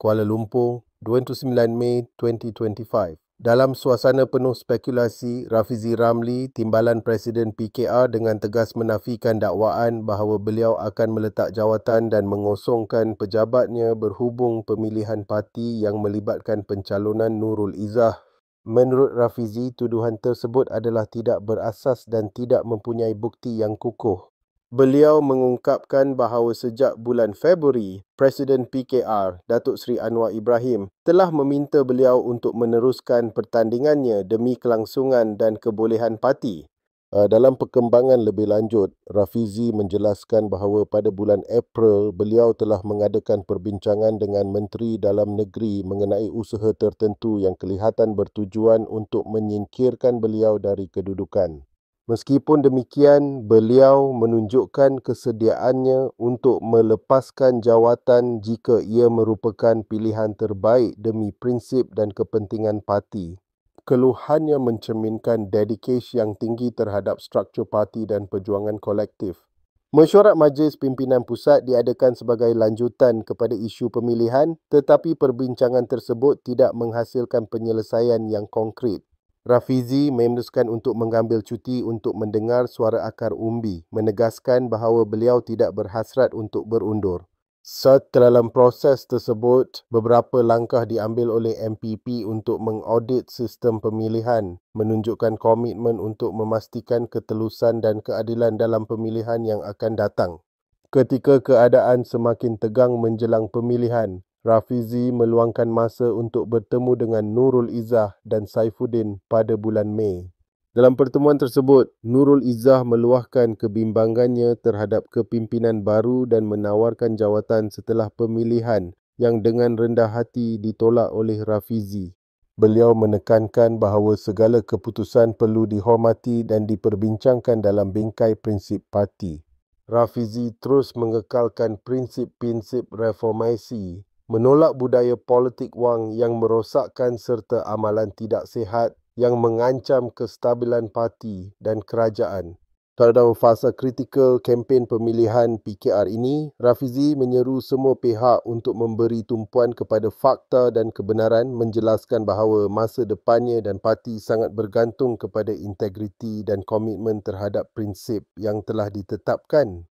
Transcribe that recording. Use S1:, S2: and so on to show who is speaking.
S1: Kuala Lumpur, 29 Mei 2025. Dalam suasana penuh spekulasi, Rafizi Ramli, Timbalan Presiden PKR dengan tegas menafikan dakwaan bahawa beliau akan meletak jawatan dan mengosongkan pejabatnya berhubung pemilihan parti yang melibatkan pencalonan Nurul Izzah. Menurut Rafizi, tuduhan tersebut adalah tidak berasas dan tidak mempunyai bukti yang kukuh. Beliau mengungkapkan bahawa sejak bulan Februari, Presiden PKR, Datuk Seri Anwar Ibrahim, telah meminta beliau untuk meneruskan pertandingannya demi kelangsungan dan kebolehan parti. Dalam perkembangan lebih lanjut, Rafizi menjelaskan bahawa pada bulan April, beliau telah mengadakan perbincangan dengan Menteri Dalam Negeri mengenai usaha tertentu yang kelihatan bertujuan untuk menyingkirkan beliau dari kedudukan. Meskipun demikian, beliau menunjukkan kesediaannya untuk melepaskan jawatan jika ia merupakan pilihan terbaik demi prinsip dan kepentingan parti. Keluhannya mencerminkan dedikasi yang tinggi terhadap struktur parti dan perjuangan kolektif. Mesyuarat Majlis Pimpinan Pusat diadakan sebagai lanjutan kepada isu pemilihan, tetapi perbincangan tersebut tidak menghasilkan penyelesaian yang konkret. Rafizi memutuskan untuk mengambil cuti untuk mendengar suara akar umbi, menegaskan bahawa beliau tidak berhasrat untuk berundur. Dalam proses tersebut, beberapa langkah diambil oleh MPP untuk mengaudit sistem pemilihan, menunjukkan komitmen untuk memastikan ketelusan dan keadilan dalam pemilihan yang akan datang. Ketika keadaan semakin tegang menjelang pemilihan, Rafizi meluangkan masa untuk bertemu dengan Nurul Izzah dan Saifuddin pada bulan Mei. Dalam pertemuan tersebut, Nurul Izzah meluahkan kebimbangannya terhadap kepimpinan baru dan menawarkan jawatan setelah pemilihan yang dengan rendah hati ditolak oleh Rafizi. Beliau menekankan bahawa segala keputusan perlu dihormati dan diperbincangkan dalam bingkai prinsip parti. Rafizi terus mengekalkan prinsip-prinsip reformasi, menolak budaya politik wang yang merosakkan serta amalan tidak sihat yang mengancam kestabilan parti dan kerajaan. Pada fasa kritikal kempen pemilihan PKR ini, Rafizi menyeru semua pihak untuk memberi tumpuan kepada fakta dan kebenaran, menjelaskan bahawa masa depannya dan parti sangat bergantung kepada integriti dan komitmen terhadap prinsip yang telah ditetapkan.